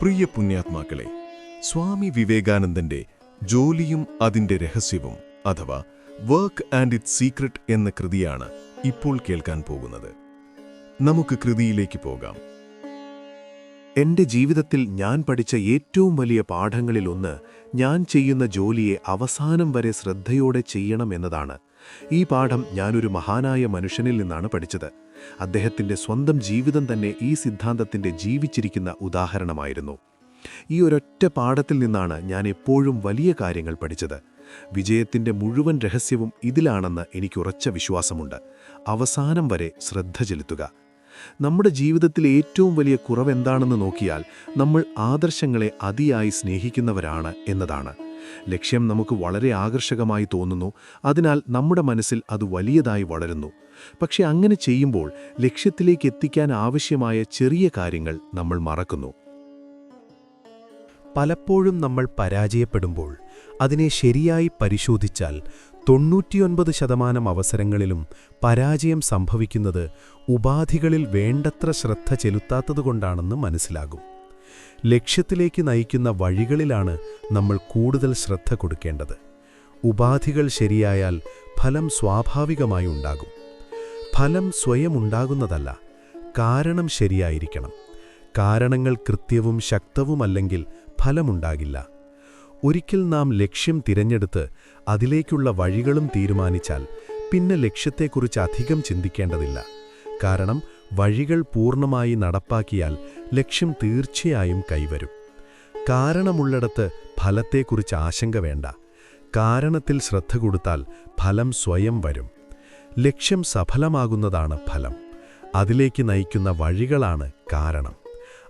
പ്രിയ പുണ്യാത്മാക്കളെ, സ്വാമി വിവേകാനന്ദന്റെ ജോലിയും അതിന്റെ രഹസ്യവും അഥവാ വർക്ക് ആൻഡ് ഇറ്റ്സ് സീക്രട്ട് എന്ന കൃതിയാണ് ഇപ്പോൾ കേൾക്കാൻ പോകുന്നത്. നമുക്ക് കൃതിയിലേക്ക് പോകാം. എന്റെ ജീവിതത്തിൽ ഞാൻ പഠിച്ച ഏറ്റവും വലിയ പാഠങ്ങളിലൊന്ന് ഞാൻ ചെയ്യുന്ന ജോലിയെ അവസാനം വരെ ശ്രദ്ധയോടെ ചെയ്യണം എന്നതാണ്. ഈ പാഠം ഞാനൊരു മഹാനായ മനുഷ്യനിൽ നിന്നാണ് പഠിച്ചത്. അദ്ദേഹത്തിന്റെ സ്വന്തം ജീവിതം തന്നെ ഈ സിദ്ധാന്തത്തിന്റെ ജീവിച്ചിരിക്കുന്ന ഉദാഹരണമായിരുന്നു. ഈ ഒരൊറ്റ പാഠത്തിൽ നിന്നാണ് ഞാൻ എപ്പോഴും വലിയ കാര്യങ്ങൾ പഠിച്ചത്. വിജയത്തിന്റെ മുഴുവൻ രഹസ്യവും ഇതിലാണെന്ന് എനിക്ക് ഉറച്ച വിശ്വാസമുണ്ട്. അവസാനം വരെ ശ്രദ്ധ ചെലുത്തുക. നമ്മുടെ ജീവിതത്തിലെ ഏറ്റവും വലിയ കുറവെന്താണെന്ന് നോക്കിയാൽ നമ്മൾ ആദർശങ്ങളെ അതിയായി സ്നേഹിക്കുന്നവരാണ് എന്നതാണ്. ലക്ഷ്യം നമുക്ക് വളരെ ആകർഷകമായി തോന്നുന്നു, അതിനാൽ നമ്മുടെ മനസ്സിൽ അത് വലിയതായി വളരുന്നു. പക്ഷെ അങ്ങനെ ചെയ്യുമ്പോൾ ലക്ഷ്യത്തിലേക്ക് എത്തിക്കാൻ ആവശ്യമായ ചെറിയ കാര്യങ്ങൾ നമ്മൾ മറക്കുന്നു. പലപ്പോഴും നമ്മൾ പരാജയപ്പെടുമ്പോൾ അതിനെ ശരിയായി പരിശോധിച്ചാൽ 99% അവസരങ്ങളിലും പരാജയം സംഭവിക്കുന്നത് ഉപാധികളിൽ വേണ്ടത്ര ശ്രദ്ധ ചെലുത്താത്തതുകൊണ്ടാണെന്ന് മനസ്സിലാകും. ലക്ഷ്യത്തിലേക്ക് നയിക്കുന്ന വഴികളിലാണ് നമ്മൾ കൂടുതൽ ശ്രദ്ധ കൊടുക്കേണ്ടത്. ഉപാധികൾ ശരിയായാൽ ഫലം സ്വാഭാവികമായി ഉണ്ടാകും. ഫലം സ്വയം ഉണ്ടാകുന്നതല്ല, കാരണം ശരിയായിരിക്കണം. കാരണങ്ങൾ കൃത്യവും ശക്തവുമല്ലെങ്കിൽ ഫലമുണ്ടാകില്ല. ഒരിക്കൽ നാം ലക്ഷ്യം തിരഞ്ഞെടുത്ത് അതിലേക്കുള്ള വഴികളും തീരുമാനിച്ചാൽ പിന്നെ ലക്ഷ്യത്തെക്കുറിച്ച് അധികം ചിന്തിക്കേണ്ടതില്ല. കാരണം വഴികൾ പൂർണ്ണമായി നടപ്പാക്കിയാൽ ലക്ഷ്യം തീർച്ചയായും കൈവരും. കാരണമുള്ളിടത്ത് ഫലത്തെക്കുറിച്ച് ആശങ്ക വേണ്ട. കാരണത്തിൽ ശ്രദ്ധ കൊടുത്താൽ ഫലം സ്വയം വരും. ലക്ഷ്യം സഫലമാകുന്നതാണ് ഫലം. അതിലേക്ക് നയിക്കുന്ന വഴികളാണ് കാരണം.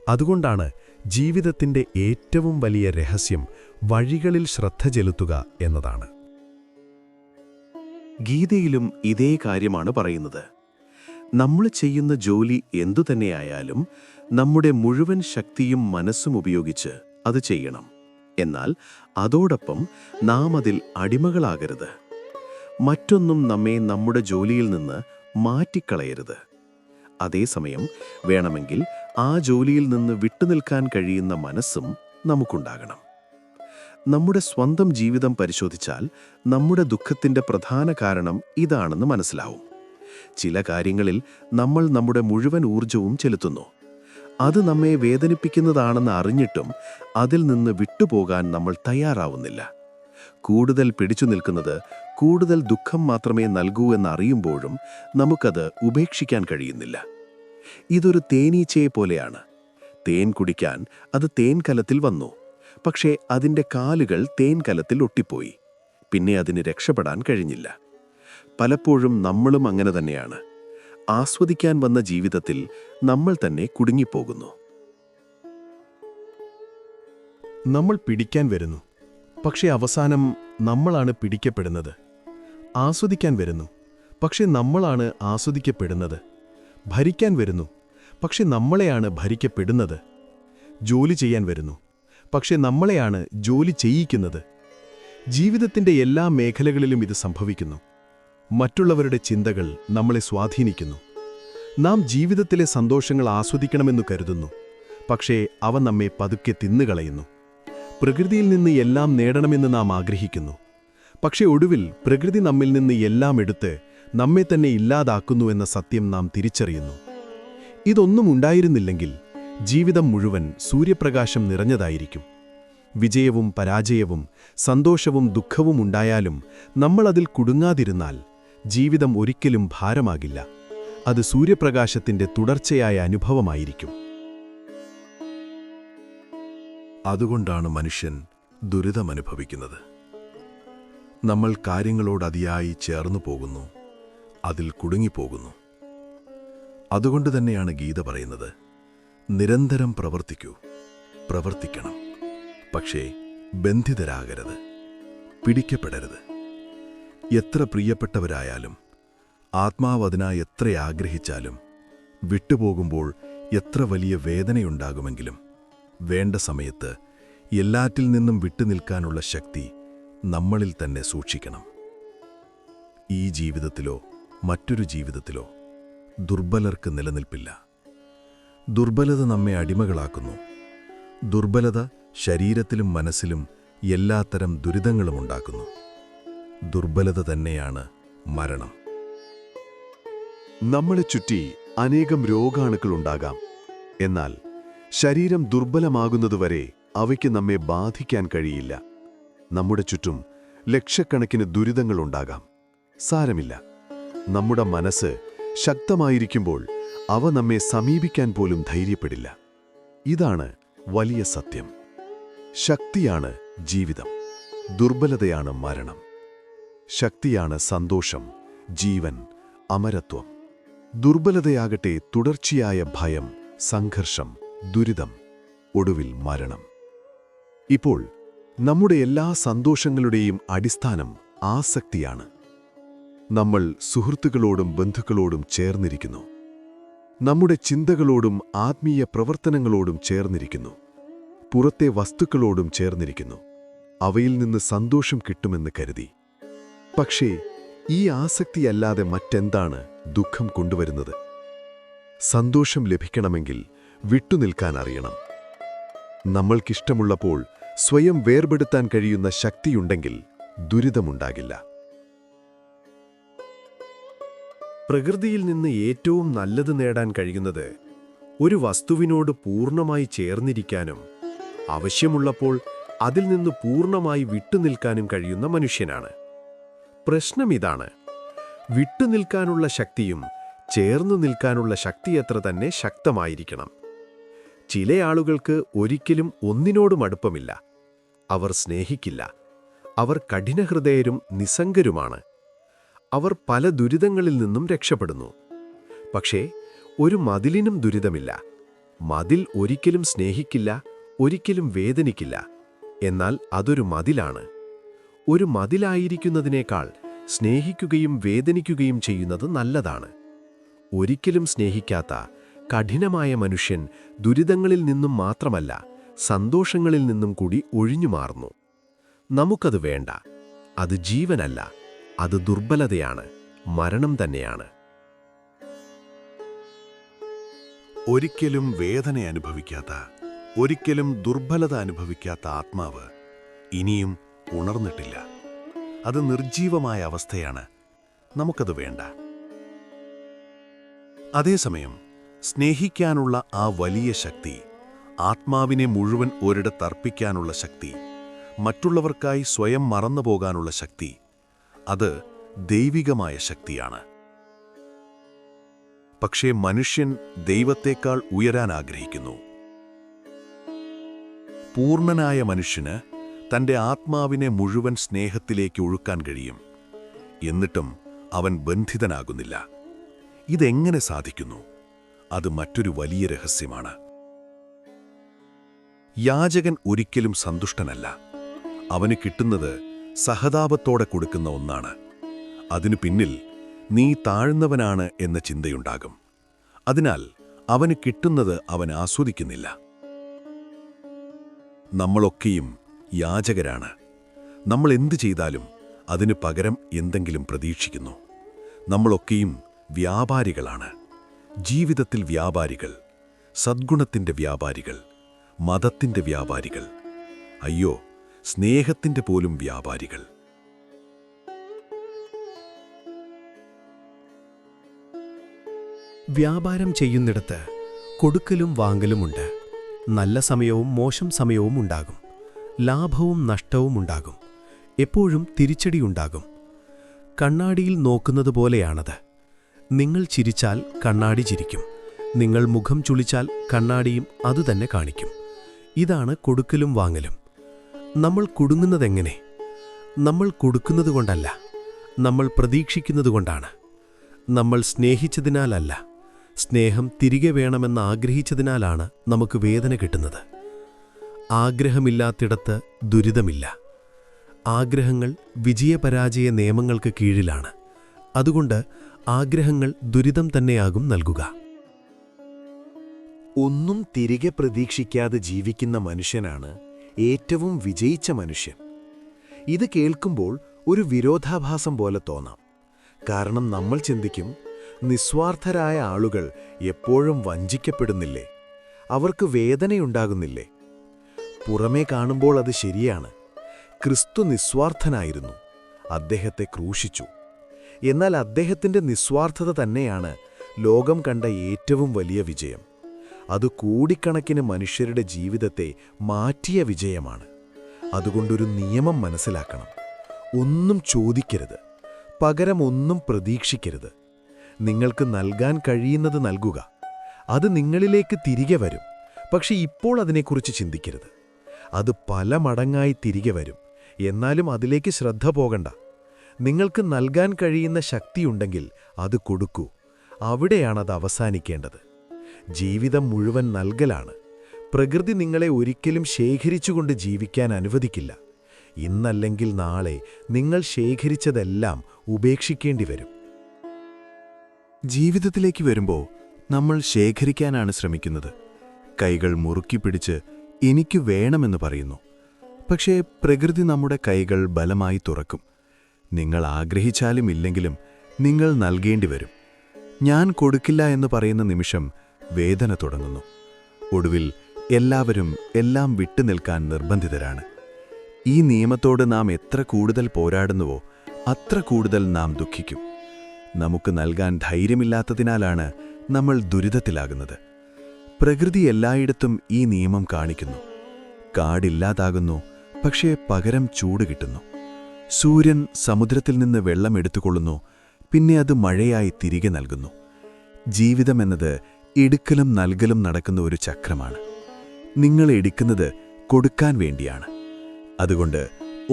അതുകൊണ്ടാണ് ജീവിതത്തിന്റെ ഏറ്റവും വലിയ രഹസ്യം വഴികളിൽ ശ്രദ്ധ ചെലുത്തുക എന്നതാണ്. ഗീതയിലും ഇതേ കാര്യമാണ് പറയുന്നത്. നമ്മൾ ചെയ്യുന്ന ജോലി എന്തുതന്നെയായാലും നമ്മുടെ മുഴുവൻ ശക്തിയും മനസ്സും ഉപയോഗിച്ച് അത് ചെയ്യണം. എന്നാൽ അതോടൊപ്പം നാം അതിൽ അടിമകളാകരുത്. മറ്റൊന്നും നമ്മെ നമ്മുടെ ജോലിയിൽ നിന്ന് മാറ്റിക്കളയരുത്. അതേസമയം വേണമെങ്കിൽ ആ ജോലിയിൽ നിന്ന് വിട്ടുനിൽക്കാൻ കഴിയുന്ന മനസ്സും നമുക്കുണ്ടാകണം. നമ്മുടെ സ്വന്തം ജീവിതം പരിശോധിച്ചാൽ നമ്മുടെ ദുഃഖത്തിന്റെ പ്രധാന കാരണം ഇതാണെന്ന് മനസ്സിലാവും. ചില കാര്യങ്ങളിൽ നമ്മൾ നമ്മുടെ മുഴുവൻ ഊർജവും ചെലുത്തുന്നു. അത് നമ്മെ വേദനിപ്പിക്കുന്നതാണെന്ന് അറിഞ്ഞിട്ടും അതിൽ നിന്ന് വിട്ടുപോകാൻ നമ്മൾ തയ്യാറാവുന്നില്ല. കൂടുതൽ പിടിച്ചു നിൽക്കുന്നത് കൂടുതൽ ദുഃഖം മാത്രമേ നൽകൂ എന്നറിയുമ്പോഴും നമുക്കത് ഉപേക്ഷിക്കാൻ കഴിയുന്നില്ല. ഇതൊരു തേനീച്ചയെ പോലെയാണ്. തേൻ കുടിക്കാൻ അത് തേൻകലത്തിൽ വന്നു. പക്ഷേ അതിൻ്റെ കാലുകൾ തേൻകലത്തിൽ ഒട്ടിപ്പോയി. പിന്നെ അതിന് രക്ഷപ്പെടാൻ കഴിഞ്ഞില്ല. പലപ്പോഴും നമ്മളും അങ്ങനെ തന്നെയാണ്. ആസ്വദിക്കാൻ വന്ന ജീവിതത്തിൽ നമ്മൾ തന്നെ കുടുങ്ങിപ്പോകുന്നു. നമ്മൾ പിടിക്കാൻ വരുന്നു, പക്ഷേ അവസാനം നമ്മളാണ് പിടിക്കപ്പെടുന്നത്. ആസ്വദിക്കാൻ വരുന്നു, പക്ഷേ നമ്മളാണ് ആസ്വദിക്കപ്പെടുന്നത്. ഭരിക്കാൻ വരുന്നു, പക്ഷെ നമ്മളെയാണ് ഭരിക്കപ്പെടുന്നത്. ജോലി ചെയ്യാൻ വരുന്നു, പക്ഷെ നമ്മളെയാണ് ജോലി ചെയ്യിക്കുന്നത്. ജീവിതത്തിന്റെ എല്ലാ മേഖലകളിലും ഇത് സംഭവിക്കുന്നു. മറ്റുള്ളവരുടെ ചിന്തകൾ നമ്മളെ സ്വാധീനിക്കുന്നു. നാം ജീവിതത്തിലെ സന്തോഷങ്ങൾ ആസ്വദിക്കണമെന്നു കരുതുന്നു, പക്ഷേ അവ നമ്മെ പതുക്കെ തിന്നുകളയുന്നു. പ്രകൃതിയിൽ നിന്ന് എല്ലാം നേടണമെന്ന് നാം ആഗ്രഹിക്കുന്നു, പക്ഷേ ഒടുവിൽ പ്രകൃതി നമ്മിൽ നിന്ന് എല്ലാം എടുത്ത് നമ്മെ തന്നെ ഇല്ലാതാക്കുന്നുവെന്ന സത്യം നാം തിരിച്ചറിയുന്നു. ഇതൊന്നും ഉണ്ടായിരുന്നില്ലെങ്കിൽ ജീവിതം മുഴുവൻ സൂര്യപ്രകാശം നിറഞ്ഞതായിരിക്കും. വിജയവും പരാജയവും സന്തോഷവും ദുഃഖവും ഉണ്ടായാലും നമ്മൾ അതിൽ കുടുങ്ങാതിരുന്നാൽ ജീവിതം ഒരിക്കലും ഭാരമാകില്ല. അത് സൂര്യപ്രകാശത്തിന്റെ തുടർച്ചയായ അനുഭവമായിരിക്കും. അതുകൊണ്ടാണ് മനുഷ്യൻ ദുരിതമനുഭവിക്കുന്നത്. നമ്മൾ കാര്യങ്ങളോട് അതിയായി ചേർന്നു പോകുന്നു, അതിൽ കുടുങ്ങിപ്പോകുന്നു. അതുകൊണ്ട് തന്നെയാണ് ഗീത പറയുന്നത്, നിരന്തരം പ്രവർത്തിക്കൂ, പ്രവർത്തിക്കണം. പക്ഷേ ബന്ധിതരാകരുത്, പിടിക്കപ്പെടരുത്. എത്ര പ്രിയപ്പെട്ടവരായാലും ആത്മാവ് അതിനായി എത്ര ആഗ്രഹിച്ചാലും വിട്ടുപോകുമ്പോൾ എത്ര വലിയ വേദനയുണ്ടാകുമെങ്കിലും വേണ്ട സമയത്ത് എല്ലാറ്റിൽ നിന്നും വിട്ടുനിൽക്കാനുള്ള ശക്തി നമ്മളിൽ തന്നെ സൂക്ഷിക്കണം. ഈ ജീവിതത്തിലോ മറ്റൊരു ജീവിതത്തിലോ ദുർബലർക്ക് നിലനിൽപ്പില്ല. ദുർബലത നമ്മെ അടിമകളാക്കുന്നു. ദുർബലത ശരീരത്തിലും മനസ്സിലും എല്ലാത്തരം ദുരിതങ്ങളുമുണ്ടാക്കുന്നു. ദുർബലത തന്നെയാണ് മരണം. നമ്മളെ ചുറ്റി അനേകം രോഗാണുക്കളുണ്ടാകാം. എന്നാൽ ശരീരം ദുർബലമാകുന്നതുവരെ അവയ്ക്ക് നമ്മെ ബാധിക്കാൻ കഴിയില്ല. നമ്മുടെ ചുറ്റും ലക്ഷക്കണക്കിന് ദുരിതങ്ങളുണ്ടാകാം. സാരമില്ല. നമ്മുടെ മനസ്സ് ശക്തമായിരിക്കുമ്പോൾ അവ നമ്മെ സമീപിക്കാൻ പോലും ധൈര്യപ്പെടില്ല. ഇതാണ് വലിയ സത്യം. ശക്തിയാണ് ജീവിതം, ദുർബലതയാണ് മരണം. ശക്തിയാണ് സന്തോഷം, ജീവൻ, അമരത്വം. ദുർബലതയാകട്ടെ തുടർച്ചയായ ഭയം, സംഘർഷം, ദുരിതം, ഒടുവിൽ മരണം. ഇപ്പോൾ നമ്മുടെ എല്ലാ സന്തോഷങ്ങളുടെയും അടിസ്ഥാനം ആസക്തിയാണ്. നമ്മൾ സുഹൃത്തുക്കളോടും ബന്ധുക്കളോടും ചേർന്നിരിക്കുന്നു. നമ്മുടെ ചിന്തകളോടും ആത്മീയ പ്രവർത്തനങ്ങളോടും ചേർന്നിരിക്കുന്നു. പുറത്തെ വസ്തുക്കളോടും ചേർന്നിരിക്കുന്നു. അവയിൽ നിന്ന് സന്തോഷം കിട്ടുമെന്ന് കരുതി. പക്ഷേ ഈ ആസക്തിയല്ലാതെ മറ്റെന്താണ് ദുഃഖം കൊണ്ടുവരുന്നത്? സന്തോഷം ലഭിക്കണമെങ്കിൽ വിട്ടുനിൽക്കാൻ അറിയണം. നമ്മൾക്കിഷ്ടമുള്ളപ്പോൾ സ്വയം വേർപെടുത്താൻ കഴിയുന്ന ശക്തിയുണ്ടെങ്കിൽ ദുരിതമുണ്ടാകില്ല. പ്രകൃതിയിൽ നിന്ന് ഏറ്റവും നല്ലത് നേടാൻ കഴിയുന്നത് ഒരു വസ്തുവിനോട് പൂർണ്ണമായി ചേർന്നിരിക്കാനും ആവശ്യമുള്ളപ്പോൾ അതിൽ നിന്ന് പൂർണ്ണമായി വിട്ടുനിൽക്കാനും കഴിയുന്ന മനുഷ്യനാണ്. പ്രശ്നം ഇതാണ്: വിട്ടുനിൽക്കാനുള്ള ശക്തിയും ചേർന്നു നിൽക്കാനുള്ള ശക്തിയത്ര തന്നെ ശക്തമായിരിക്കണം. ചില ആളുകൾക്ക് ഒരിക്കലും ഒന്നിനോടും അടുപ്പമില്ല. അവർ സ്നേഹിക്കില്ല. അവർ കഠിനഹൃദയരും നിസ്സംഗരുമാണ്. അവർ പല ദുരിതങ്ങളിൽ നിന്നും രക്ഷപ്പെടുന്നു. പക്ഷേ ഒരു മതിലിനും ദുരിതമില്ല. മതിൽ ഒരിക്കലും സ്നേഹിക്കില്ല, ഒരിക്കലും വേദനിക്കില്ല. എന്നാൽ അതൊരു മതിലാണ്. ഒരു മതിലായിരിക്കുന്നതിനേക്കാൾ സ്നേഹിക്കുകയും വേദനിക്കുകയും ചെയ്യുന്നത് നല്ലതാണ്. ഒരിക്കലും സ്നേഹിക്കാത്ത കഠിനമായ മനുഷ്യൻ ദുരിതങ്ങളിൽ നിന്നും മാത്രമല്ല, സന്തോഷങ്ങളിൽ നിന്നും കൂടി ഒഴിഞ്ഞുമാറുന്നു. നമുക്കത് വേണ്ട. അത് ജീവനല്ല, അത് ദുർബലതയാണ്, മരണം തന്നെയാണ്. ഒരിക്കലും വേദന അനുഭവിക്കാത്ത, ഒരിക്കലും ദുർബലത അനുഭവിക്കാത്ത ആത്മാവ് ഇനിയും ഉണർന്നിട്ടില്ല. അത് നിർജീവമായ അവസ്ഥയാണ്. നമുക്കത് വേണ്ട. അതേസമയം സ്നേഹിക്കാനുള്ള ആ വലിയ ശക്തി, ആത്മാവിനെ മുഴുവൻ ഒരിടത്തർപ്പിക്കാനുള്ള ശക്തി, മറ്റുള്ളവർക്കായി സ്വയം മറന്നുപോകാനുള്ള ശക്തി, അത് ദൈവികമായ ശക്തിയാണ്. പക്ഷേ മനുഷ്യൻ ദൈവത്തേക്കാൾ ഉയരാൻ ആഗ്രഹിക്കുന്നു. പൂർണ്ണനായ മനുഷ്യന് തന്റെ ആത്മാവിനെ മുഴുവൻ സ്നേഹത്തിലേക്ക് ഒഴുക്കാൻ കഴിയും. എന്നിട്ടും അവൻ ബന്ധിതനാകുന്നില്ല. ഇതെങ്ങനെ സാധിക്കുന്നു? അത് മറ്റൊരു വലിയ രഹസ്യമാണ്. യാചകൻ ഒരിക്കലും സന്തുഷ്ടനല്ല. അവന് കിട്ടുന്നത് സഹതാപത്തോടെ കൊടുക്കുന്ന ഒന്നാണ്. അതിനു പിന്നിൽ നീ താഴ്ന്നവനാണ് എന്ന ചിന്തയുണ്ടാകും. അതിനാൽ അവന് കിട്ടുന്നത് അവൻ ആസ്വദിക്കുന്നില്ല. നമ്മളൊക്കെയും യാചകരാണ്. നമ്മൾ എന്തു ചെയ്താലും അതിനു പകരം എന്തെങ്കിലും പ്രതീക്ഷിക്കുന്നു. നമ്മളൊക്കെയും വ്യാപാരികളാണ്. ജീവിതത്തിൽ വ്യാപാരികൾ, സദ്ഗുണത്തിന്റെ വ്യാപാരികൾ, മതത്തിന്റെ വ്യാപാരികൾ, അയ്യോ, സ്നേഹത്തിന്റെ പോലും വ്യാപാരികൾ. വ്യാപാരം ചെയ്യുന്നിടത്ത് കൊടുക്കലും വാങ്ങലുമുണ്ട്. നല്ല സമയവും മോശം സമയവും ഉണ്ടാകും. ലാഭവും നഷ്ടവും ഉണ്ടാകും. എപ്പോഴും തിരിച്ചടിയുണ്ടാകും. കണ്ണാടിയിൽ നോക്കുന്നത് പോലെയാണത്. നിങ്ങൾ ചിരിച്ചാൽ കണ്ണാടി ചിരിക്കും. നിങ്ങൾ മുഖം ചുളിച്ചാൽ കണ്ണാടിയും അതുതന്നെ കാണിക്കും. ഇതാണ് കൊടുക്കലും വാങ്ങലും. നമ്മൾ കുടുങ്ങുന്നതെങ്ങനെ? നമ്മൾ കൊടുക്കുന്നതുകൊണ്ടല്ല, നമ്മൾ പ്രതീക്ഷിക്കുന്നതുകൊണ്ടാണ്. നമ്മൾ സ്നേഹിച്ചതിനാലല്ല, സ്നേഹം തിരികെ വേണമെന്ന് ആഗ്രഹിച്ചതിനാലാണ് നമുക്ക് വേദന കിട്ടുന്നത്. ആഗ്രഹമില്ലാത്തിടത്ത് ദുരിതമില്ല. ആഗ്രഹങ്ങൾ വിജയപരാജയ നിയമങ്ങൾക്ക് കീഴിലാണ്. അതുകൊണ്ട് ആഗ്രഹങ്ങൾ ദുരിതം തന്നെയാകും നൽകുക. ഒന്നും തിരികെ പ്രതീക്ഷിക്കാതെ ജീവിക്കുന്ന മനുഷ്യനാണ് ഏറ്റവും വിജയിച്ച മനുഷ്യൻ. ഇത് കേൾക്കുമ്പോൾ ഒരു വിരോധാഭാസം പോലെ തോന്നാം. കാരണം നമ്മൾ ചിന്തിക്കും, നിസ്വാർത്ഥരായ ആളുകൾ എപ്പോഴും വഞ്ചിക്കപ്പെടുന്നില്ലേ? അവർക്ക് വേദനയുണ്ടാകുന്നില്ലേ? പുറമേ കാണുമ്പോൾ അത് ശരിയാണ്. ക്രിസ്തു നിസ്വാർത്ഥനായിരുന്നു. അദ്ദേഹത്തെ ക്രൂശിച്ചു. എന്നാൽ അദ്ദേഹത്തിന്റെ നിസ്വാർത്ഥത തന്നെയാണ് ലോകം കണ്ട ഏറ്റവും വലിയ വിജയം. അത് കോടിക്കണക്കിന് മനുഷ്യരുടെ ജീവിതത്തെ മാറ്റിയ വിജയമാണ്. അതുകൊണ്ടൊരു നിയമം മനസ്സിലാക്കണം. ഒന്നും ചോദിക്കരുത്, പകരം ഒന്നും പ്രതീക്ഷിക്കരുത്. നിങ്ങൾക്ക് നൽകാൻ കഴിയുന്നത് നൽകുക. അത് നിങ്ങളിലേക്ക് തിരികെ വരും. പക്ഷെ ഇപ്പോൾ അതിനെക്കുറിച്ച് ചിന്തിക്കരുത്. അത് പല മടങ്ങായി തിരികെ വരും. എന്നാലും അതിലേക്ക് ശ്രദ്ധ പോകണ്ട. നിങ്ങൾക്ക് നൽകാൻ കഴിയുന്ന ശക്തിയുണ്ടെങ്കിൽ അത് കൊടുക്കൂ. അവിടെയാണത് അവസാനിക്കേണ്ടത്. ജീവിതം മുഴുവൻ നൽകലാണ്. പ്രകൃതി നിങ്ങളെ ഒരിക്കലും ശേഖരിച്ചുകൊണ്ട് ജീവിക്കാൻ അനുവദിക്കില്ല. ഇന്നല്ലെങ്കിൽ നാളെ നിങ്ങൾ ശേഖരിച്ചതെല്ലാം ഉപേക്ഷിക്കേണ്ടി വരും. ജീവിതത്തിലേക്ക് വരുമ്പോൾ നമ്മൾ ശേഖരിക്കാനാണ് ശ്രമിക്കുന്നത്. കൈകൾ മുറുക്കി പിടിച്ച് എനിക്ക് വേണമെന്ന് പറയുന്നു. പക്ഷേ പ്രകൃതി നമ്മുടെ കൈകൾ ബലമായി തുറക്കും. നിങ്ങൾ ആഗ്രഹിച്ചാലും ഇല്ലെങ്കിലും നിങ്ങൾ നൽകേണ്ടി വരും. ഞാൻ കൊടുക്കില്ല എന്ന് പറയുന്ന നിമിഷം വേദന തുടങ്ങുന്നു. ഒടുവിൽ എല്ലാവരും എല്ലാം വിട്ടുനിൽക്കാൻ നിർബന്ധിതരാണ്. ഈ നിയമത്തോട് നാം എത്ര കൂടുതൽ പോരാടുന്നുവോ അത്ര കൂടുതൽ നാം ദുഃഖിക്കും. നമുക്ക് നൽകാൻ ധൈര്യമില്ലാത്തതിനാലാണ് നമ്മൾ ദുരിതത്തിലാകുന്നത്. പ്രകൃതി എല്ലായിടത്തും ഈ നിയമം കാണിക്കുന്നു. കാടില്ലാതാകുന്നു, പക്ഷേ പകരം ചൂട് കിട്ടുന്നു. സൂര്യൻ സമുദ്രത്തിൽ നിന്ന് വെള്ളം എടുത്തുകൊള്ളുന്നു, പിന്നെ അത് മഴയായി തിരികെ നൽകുന്നു. ജീവിതമെന്നത് എടുക്കലും നൽകലും നടക്കുന്ന ഒരു ചക്രമാണ്. നിങ്ങൾ എടുക്കുന്നത് കൊടുക്കാൻ വേണ്ടിയാണ്. അതുകൊണ്ട്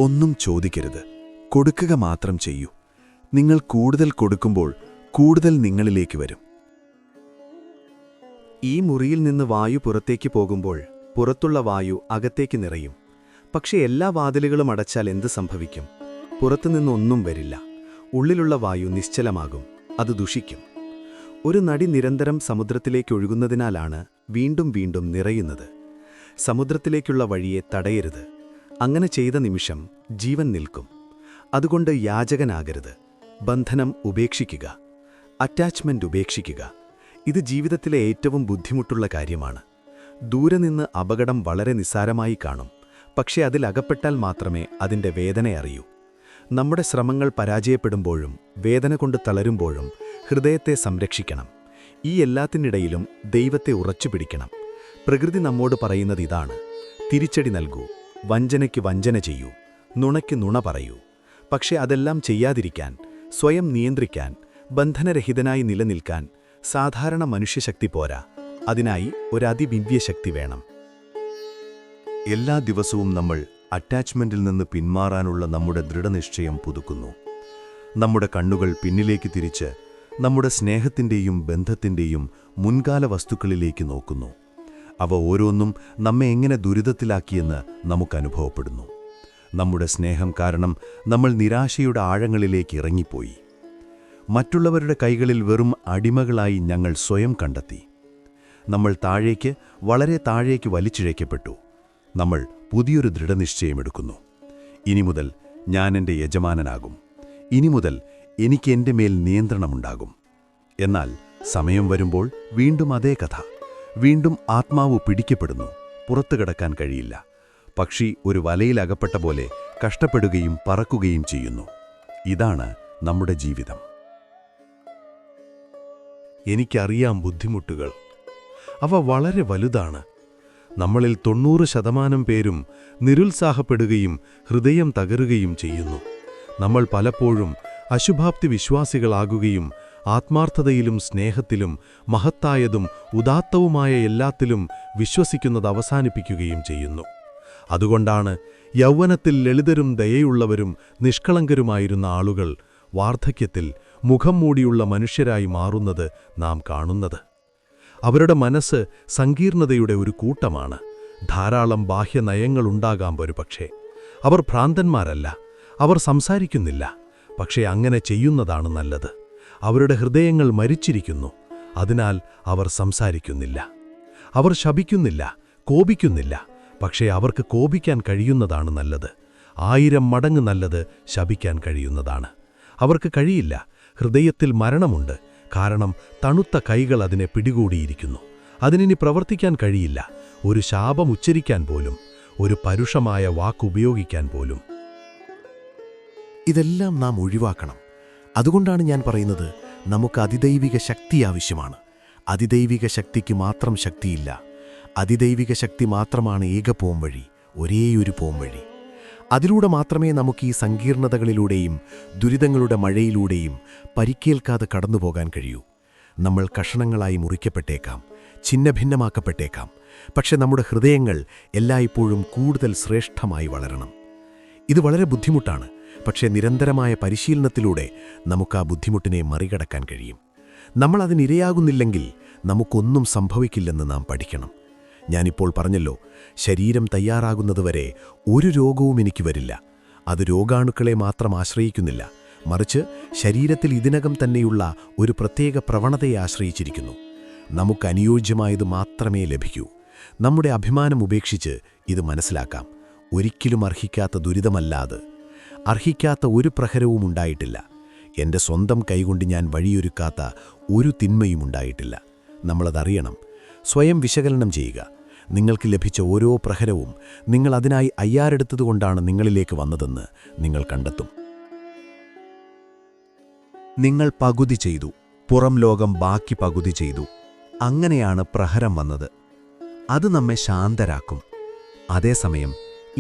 ഒന്നും ചോദിക്കരുത്, കൊടുക്കുക മാത്രം ചെയ്യൂ. നിങ്ങൾ കൂടുതൽ കൊടുക്കുമ്പോൾ കൂടുതൽ നിങ്ങളിലേക്ക് വരും. ഈ മുറിയിൽ നിന്ന് വായു പുറത്തേക്ക് പോകുമ്പോൾ പുറത്തുള്ള വായു അകത്തേക്ക് നിറയും. പക്ഷെ എല്ലാ വാതിലുകളും അടച്ചാൽ എന്ത് സംഭവിക്കും? പുറത്തുനിന്നൊന്നും വരില്ല. ഉള്ളിലുള്ള വായു നിശ്ചലമാകും. അത് ദുഷിക്കും. ഒരു നടി നിരന്തരം സമുദ്രത്തിലേക്ക് ഒഴുകുന്നതിനാലാണ് വീണ്ടും വീണ്ടും നിറയുന്നത്. സമുദ്രത്തിലേക്കുള്ള വഴിയെ തടയരുത്. അങ്ങനെ ചെയ്ത നിമിഷം ജീവൻ നിൽക്കും. അതുകൊണ്ട് യാചകനാകരുത്. ബന്ധനം ഉപേക്ഷിക്കുക. അറ്റാച്ച്മെന്റ് ഉപേക്ഷിക്കുക. ഇത് ജീവിതത്തിലെ ഏറ്റവും ബുദ്ധിമുട്ടുള്ള കാര്യമാണ്. ദൂരെ നിന്ന് അപകടം വളരെ നിസ്സാരമായി കാണും. പക്ഷേ അതിലകപ്പെട്ടാൽ മാത്രമേ അതിൻ്റെ വേദന അറിയൂ. നമ്മുടെ ശ്രമങ്ങൾ പരാജയപ്പെടുമ്പോഴും വേദന കൊണ്ട് തളരുമ്പോഴും ഹൃദയത്തെ സംരക്ഷിക്കണം. ഈ എല്ലാത്തിനിടയിലും ദൈവത്തെ ഉറച്ചുപിടിക്കണം. പ്രകൃതി നമ്മോട് പറയുന്നത് ഇതാണ്: തിരിച്ചടി നൽകൂ, വഞ്ചനയ്ക്ക് വഞ്ചന ചെയ്യൂ, നുണയ്ക്ക് നുണ പറയൂ. പക്ഷെ അതെല്ലാം ചെയ്യാതിരിക്കാൻ, സ്വയം നിയന്ത്രിക്കാൻ, ബന്ധനരഹിതനായി നിലനിൽക്കാൻ സാധാരണ മനുഷ്യശക്തി പോരാ. അതിനായി ഒരതിദിവ്യശക്തി വേണം. എല്ലാ ദിവസവും നമ്മൾ അറ്റാച്ച്മെന്റിൽ നിന്ന് പിന്മാറാനുള്ള നമ്മുടെ ദൃഢനിശ്ചയം പുതുക്കുന്നു. നമ്മുടെ കണ്ണുകൾ പിന്നിലേക്ക് തിരിച്ച് നമ്മുടെ സ്നേഹത്തിൻ്റെയും ബന്ധത്തിൻ്റെയും മുൻകാല വസ്തുക്കളിലേക്ക് നോക്കുന്നു. അവ ഓരോന്നും നമ്മെ എങ്ങനെ ദുരിതത്തിലാക്കിയെന്ന് നമുക്കനുഭവപ്പെടുന്നു. നമ്മുടെ സ്നേഹം കാരണം നമ്മൾ നിരാശയുടെ ആഴങ്ങളിലേക്ക് ഇറങ്ങിപ്പോയി. മറ്റുള്ളവരുടെ കൈകളിൽ വെറും അടിമകളായി ഞങ്ങൾ സ്വയം കണ്ടെത്തി. നമ്മൾ താഴേക്ക്, വളരെ താഴേക്ക് വലിച്ചിഴയ്ക്കപ്പെട്ടു. നമ്മൾ പുതിയൊരു ദൃഢനിശ്ചയമെടുക്കുന്നു. ഇനി മുതൽ ഞാൻ എൻ്റെ യജമാനനാകും. ഇനി മുതൽ എനിക്ക് എൻ്റെ മേൽ നിയന്ത്രണമുണ്ടാകും. എന്നാൽ സമയം വരുമ്പോൾ വീണ്ടും അതേ കഥ. വീണ്ടും ആത്മാവ് പിടിക്കപ്പെടുന്നു. പുറത്തു കടക്കാൻ കഴിയില്ല. പക്ഷി ഒരു വലയിലകപ്പെട്ട പോലെ കഷ്ടപ്പെടുകയും പറക്കുകയും ചെയ്യുന്നു. ഇതാണ് നമ്മുടെ ജീവിതം. എനിക്കറിയാം ബുദ്ധിമുട്ടുകൾ. അവ വളരെ വലുതാണ്. നമ്മളിൽ 90% പേരും നിരുത്സാഹപ്പെടുകയും ഹൃദയം തകരുകയും ചെയ്യുന്നു. നമ്മൾ പലപ്പോഴും അശുഭാപ്തി വിശ്വാസികളാകുകയും ആത്മാർത്ഥതയിലും സ്നേഹത്തിലും മഹത്തായതും ഉദാത്തവുമായ എല്ലാത്തിലും വിശ്വസിക്കുന്നത് അവസാനിപ്പിക്കുകയും ചെയ്യുന്നു. അതുകൊണ്ടാണ് യൗവനത്തിൽ ലളിതരും ദയയുള്ളവരും നിഷ്കളങ്കരുമായിരുന്ന ആളുകൾ വാർദ്ധക്യത്തിൽ മുഖം മൂടിയുള്ള മനുഷ്യരായി മാറുന്നത് നാം കാണുന്നത്. അവരുടെ മനസ്സ് സങ്കീർണതയുടെ ഒരു കൂട്ടമാണ്. ധാരാളം ബാഹ്യനയങ്ങളുണ്ടാകാം ഒരുപക്ഷേ. അവർ ഭ്രാന്തന്മാരല്ല. അവർ സംസാരിക്കുന്നില്ല. പക്ഷേ അങ്ങനെ ചെയ്യുന്നതാണ് നല്ലത്. അവരുടെ ഹൃദയങ്ങൾ മരിച്ചിരിക്കുന്നു. അതിനാൽ അവർ സംസാരിക്കുന്നില്ല. അവർ ശപിക്കുന്നില്ല, കോപിക്കുന്നില്ല. പക്ഷേ അവർക്ക് കോപിക്കാൻ കഴിയുന്നതാണ് നല്ലത്. 1000 മടങ്ങ് നല്ലത് ശപിക്കാൻ കഴിയുന്നതാണ്. അവർക്ക് കഴിയില്ല. ഹൃദയത്തിൽ മരണമുണ്ട്. കാരണം തണുത്ത കൈകൾ അതിനെ പിടികൂടിയിരിക്കുന്നു. അതിനിനി പ്രവർത്തിക്കാൻ കഴിയില്ല. ഒരു ശാപം ഉച്ചരിക്കാൻ പോലും. ഒരു പരുഷമായ വാക്കുപയോഗിക്കാൻ പോലും. ഇതെല്ലാം നാം ഒഴിവാക്കണം. അതുകൊണ്ടാണ് ഞാൻ പറയുന്നത്, നമുക്ക് അതിദൈവിക ശക്തി ആവശ്യമാണ്. അതിദൈവിക ശക്തിക്ക് മാത്രം ശക്തിയില്ല. അതിദൈവിക ശക്തി മാത്രമാണ് ഏക പോംവഴി, ഒരേയൊരു പോംവഴി. അതിലൂടെ മാത്രമേ നമുക്ക് ഈ സങ്കീർണതകളിലൂടെയും ദുരിതങ്ങളുടെ മഴയിലൂടെയും പരിക്കേൽക്കാതെ കടന്നുപോകാൻ കഴിയൂ. നമ്മൾ കഷണങ്ങളായി മുറിക്കപ്പെട്ടേക്കാം, ഛിന്നഭിന്നമാക്കപ്പെട്ടേക്കാം. പക്ഷെ നമ്മുടെ ഹൃദയങ്ങൾ എല്ലായ്പ്പോഴും കൂടുതൽ ശ്രേഷ്ഠമായി വളരണം. ഇത് വളരെ ബുദ്ധിമുട്ടാണ്. പക്ഷേ നിരന്തരമായ പരിശീലനത്തിലൂടെ നമുക്ക് ആ ബുദ്ധിമുട്ടിനെ മറികടക്കാൻ കഴിയും. നമ്മൾ അതിനിരയാകുന്നില്ലെങ്കിൽ നമുക്കൊന്നും സംഭവിക്കില്ലെന്ന് നാം പഠിക്കണം. ഞാനിപ്പോൾ പറഞ്ഞല്ലോ, ശരീരം തയ്യാറാകുന്നതുവരെ ഒരു രോഗവും എനിക്ക് വരില്ല. അത് രോഗാണുക്കളെ മാത്രം ആശ്രയിക്കുന്നില്ല, മറിച്ച് ശരീരത്തിൽ ഇതിനകം തന്നെയുള്ള ഒരു പ്രത്യേക പ്രവണതയെ ആശ്രയിച്ചിരിക്കുന്നു. നമുക്ക് അനുയോജ്യമായത് മാത്രമേ ലഭിക്കൂ. നമ്മുടെ അഭിമാനം ഉപേക്ഷിച്ച് ഇത് മനസ്സിലാക്കാം. ഒരിക്കലും അർഹിക്കാത്ത ദുരിതമല്ലാതെ, അർഹിക്കാത്ത ഒരു പ്രഹരവും ഉണ്ടായിട്ടില്ല. എൻ്റെ സ്വന്തം കൈകൊണ്ട് ഞാൻ വഴിയൊരുക്കാത്ത ഒരു തിന്മയും ഉണ്ടായിട്ടില്ല. നമ്മളതറിയണം. സ്വയം വിശകലനം ചെയ്യുക. നിങ്ങൾക്ക് ലഭിച്ച ഓരോ പ്രഹരവും നിങ്ങൾ അതിനായി അയ്യാറെടുത്തതുകൊണ്ടാണ് നിങ്ങളിലേക്ക് വന്നതെന്ന് നിങ്ങൾ കണ്ടെത്തും. നിങ്ങൾ പകുതി ചെയ്തു, പുറം ലോകം ബാക്കി പകുതി ചെയ്തു. അങ്ങനെയാണ് പ്രഹരം വന്നത്. അത് നമ്മെ ശാന്തരാക്കും. അതേസമയം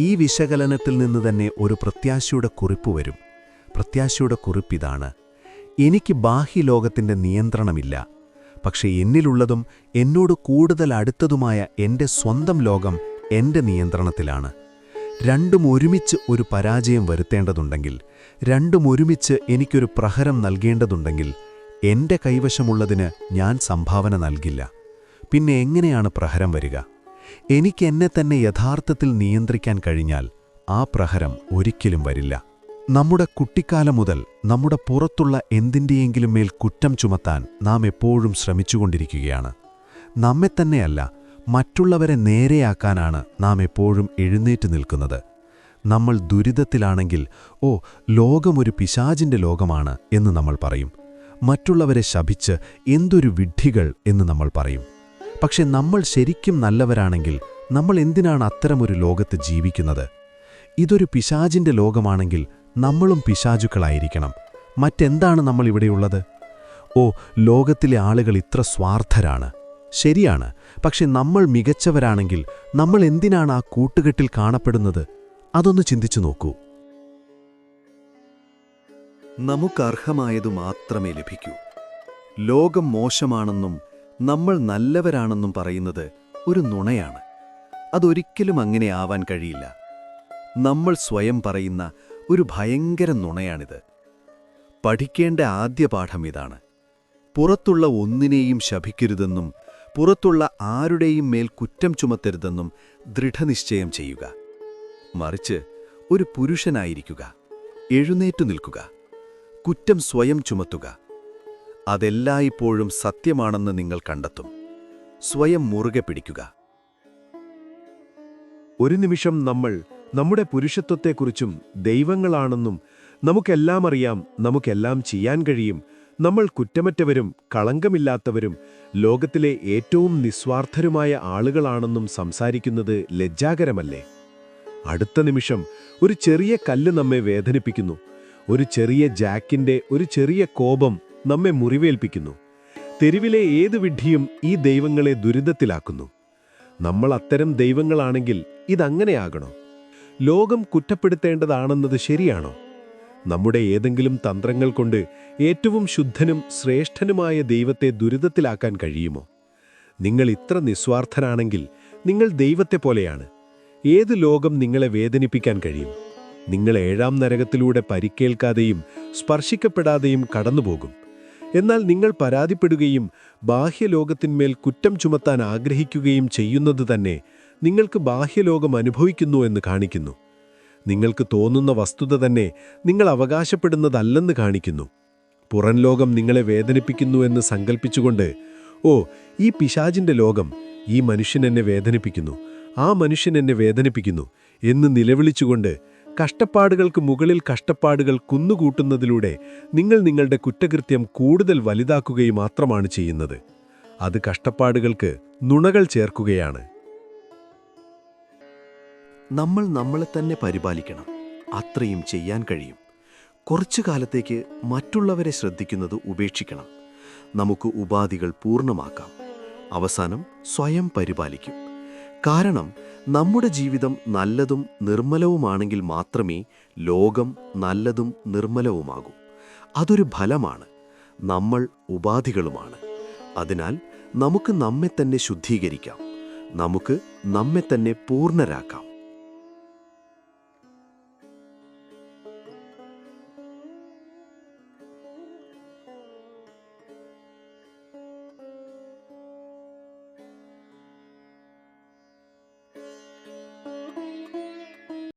ഈ വിശകലനത്തിൽ നിന്ന് തന്നെ ഒരു പ്രത്യാശയുടെ കുറിപ്പ് വരും. പ്രത്യാശയുടെ കുറിപ്പിതാണ്: എനിക്ക് ബാഹ്യലോകത്തിൻ്റെ നിയന്ത്രണമില്ല, പക്ഷേ എന്നിലുള്ളതും എന്നോട് കൂടുതൽ അടുത്തതുമായ എൻ്റെ സ്വന്തം ലോകം എൻ്റെ നിയന്ത്രണത്തിലാണ്. രണ്ടും ഒരുമിച്ച് ഒരു പരാജയം വരുത്തേണ്ടതുണ്ടെങ്കിൽ, രണ്ടും ഒരുമിച്ച് എനിക്കൊരു പ്രഹരം നൽകേണ്ടതുണ്ടെങ്കിൽ, എൻ്റെ കൈവശമുള്ളതിന് ഞാൻ സംഭാവന നൽകില്ല. പിന്നെ എങ്ങനെയാണ് പ്രഹരം വരിക? എനിക്ക് എന്നെ തന്നെ യഥാർത്ഥത്തിൽ നിയന്ത്രിക്കാൻ കഴിഞ്ഞാൽ ആ പ്രഹരം ഒരിക്കലും വരില്ല. നമ്മുടെ കുട്ടിക്കാലം മുതൽ നമ്മുടെ പുറത്തുള്ള എന്തിൻ്റെയെങ്കിലും മേൽ കുറ്റം ചുമത്താൻ നാം എപ്പോഴും ശ്രമിച്ചുകൊണ്ടിരിക്കുകയാണ്. നമ്മെ തന്നെയല്ല, മറ്റുള്ളവരെ നേരെയാക്കാനാണ് നാം എപ്പോഴും എഴുന്നേറ്റ് നിൽക്കുന്നത്. നമ്മൾ ദുരിതത്തിലാണെങ്കിൽ, ഓ, ലോകമൊരു പിശാചിൻ്റെ ലോകമാണ് എന്ന് നമ്മൾ പറയും. മറ്റുള്ളവരെ ശപിച്ച് എന്തൊരു വിഡ്ഢികൾ എന്ന് നമ്മൾ പറയും. പക്ഷെ നമ്മൾ ശരിക്കും നല്ലവരാണെങ്കിൽ നമ്മൾ എന്തിനാണ് അത്തരമൊരു ലോകത്ത് ജീവിക്കുന്നത്? ഇതൊരു പിശാചിൻ്റെ ലോകമാണെങ്കിൽ നമ്മളും പിശാചുക്കളായിരിക്കണം. മറ്റെന്താണ് നമ്മൾ ഇവിടെയുള്ളത്? ഓ, ലോകത്തിലെ ആളുകൾ ഇത്ര സ്വാർത്ഥരാണ്. ശരിയാണ്. പക്ഷെ നമ്മൾ മികച്ചവരാണെങ്കിൽ നമ്മൾ എന്തിനാണ് ആ കൂട്ടുകെട്ടിൽ കാണപ്പെടുന്നത്? അതൊന്ന് ചിന്തിച്ചു നോക്കൂ. നമുക്കർഹമായതു മാത്രമേ ലഭിക്കൂ. ലോകം മോശമാണെന്നും നമ്മൾ നല്ലവരാണെന്നും പറയുന്നത് ഒരു നുണയാണ്. അതൊരിക്കലും അങ്ങനെ ആവാൻ കഴിയില്ല. നമ്മൾ സ്വയം പറയുന്ന ഒരു ഭയങ്കര നുണയാണിത്. പഠിക്കേണ്ട ആദ്യ പാഠം ഇതാണ്: പുറത്തുള്ള ഒന്നിനെയും ശപിക്കരുതെന്നും പുറത്തുള്ള ആരുടെയും മേൽ കുറ്റം ചുമത്തരുതെന്നും ദൃഢനിശ്ചയം ചെയ്യുക. മറിച്ച് ഒരു പുരുഷനായിരിക്കുക, എഴുന്നേറ്റു നിൽക്കുക, കുറ്റം സ്വയം ചുമത്തുക. അതെല്ലായ്പ്പോഴും സത്യമാണെന്ന് നിങ്ങൾ കണ്ടെത്തും. സ്വയം മുറുകെ പിടിക്കുക. ഒരു നിമിഷം നമ്മൾ നമ്മുടെ പുരുഷത്വത്തെക്കുറിച്ചും ദൈവങ്ങളാണെന്നും നമുക്കെല്ലാം അറിയാം, നമുക്കെല്ലാം ചെയ്യാൻ കഴിയും, നമ്മൾ കുറ്റമറ്റവരും കളങ്കമില്ലാത്തവരും ലോകത്തിലെ ഏറ്റവും നിസ്വാർത്ഥരുമായ ആളുകളാണെന്നും സംസാരിക്കുന്നത് ലജ്ജാകരമല്ലേ? അടുത്ത നിമിഷം ഒരു ചെറിയ കല്ല് നമ്മെ വേദനിപ്പിക്കുന്നു. ഒരു ചെറിയ ജാക്കിന്റെ ഒരു ചെറിയ കോപം നമ്മെ മുറിവേൽപ്പിക്കുന്നു. തെരുവിലെ ഏത് വിഡ്ഢിയും ഈ ദൈവങ്ങളെ ദുരിതത്തിലാക്കുന്നു. നമ്മൾ അത്തരം ദൈവങ്ങളാണെങ്കിൽ ഇതങ്ങനെയാകണോ? ലോകം കുറ്റപ്പെടുത്തേണ്ടതാണെന്നത് ശരിയാണോ? നമ്മുടെ ഏതെങ്കിലും തന്ത്രങ്ങൾ കൊണ്ട് ഏറ്റവും ശുദ്ധനും ശ്രേഷ്ഠനുമായ ദൈവത്തെ ദുരിതത്തിലാക്കാൻ കഴിയുമോ? നിങ്ങൾ ഇത്ര നിസ്വാർത്ഥനാണെങ്കിൽ നിങ്ങൾ ദൈവത്തെ പോലെയാണ്. ഏത് ലോകം നിങ്ങളെ വേദനിപ്പിക്കാൻ കഴിയും? നിങ്ങൾ 7-ാം നരകത്തിലൂടെ പരിക്കേൽക്കാതെയും സ്പർശിക്കപ്പെടാതെയും കടന്നുപോകും. എന്നാൽ നിങ്ങൾ പരാതിപ്പെടുകയും ബാഹ്യലോകത്തിന്മേൽ കുറ്റം ചുമത്താൻ ആഗ്രഹിക്കുകയും ചെയ്യുന്നത് തന്നെ നിങ്ങൾക്ക് ബാഹ്യലോകം അനുഭവിക്കുന്നു എന്ന് കാണിക്കുന്നു. നിങ്ങൾക്ക് തോന്നുന്ന വസ്തുത തന്നെ നിങ്ങൾ അവകാശപ്പെടുന്നതല്ലെന്ന് കാണിക്കുന്നു. പുറം ലോകം നിങ്ങളെ വേദനിപ്പിക്കുന്നു എന്ന് സങ്കൽപ്പിച്ചുകൊണ്ട്, ഓ, ഈ പിശാചിന്റെ ലോകം, ഈ മനുഷ്യൻ എന്നെ വേദനിപ്പിക്കുന്നു, ആ മനുഷ്യൻ എന്നെ വേദനിപ്പിക്കുന്നു എന്ന് നിലവിളിച്ചുകൊണ്ട് കഷ്ടപ്പാടുകൾക്ക് മുകളിൽ കഷ്ടപ്പാടുകൾ കുന്നുകൂട്ടുന്നതിലൂടെ നിങ്ങൾ നിങ്ങളുടെ കുറ്റകൃത്യം കൂടുതൽ വലുതാക്കുകയും മാത്രമാണ് ചെയ്യുന്നത്. അത് കഷ്ടപ്പാടുകൾക്ക് നുണകൾ ചേർക്കുകയാണ്. നമ്മൾ നമ്മളെ തന്നെ പരിപാലിക്കണം. അത്രയും ചെയ്യാൻ കഴിയും. കുറച്ചു കാലത്തേക്ക് മറ്റുള്ളവരെ ശ്രദ്ധിക്കുന്നത് ഉപേക്ഷിക്കണം. നമുക്ക് ഉപാധികൾ പൂർണ്ണമാക്കാം. അവസാനം സ്വയം പരിപാലിക്കും. കാരണം നമ്മുടെ ജീവിതം നല്ലതും നിർമ്മലവുമാണെങ്കിൽ മാത്രമേ ലോകം നല്ലതും നിർമ്മലവുമാകൂ. അതൊരു ഫലമാണ്. നമ്മൾ ഉപാധികളുമാണ്. അതിനാൽ നമുക്ക് നമ്മെ തന്നെ ശുദ്ധീകരിക്കാം. നമുക്ക് നമ്മെ തന്നെ പൂർണ്ണരാക്കാം.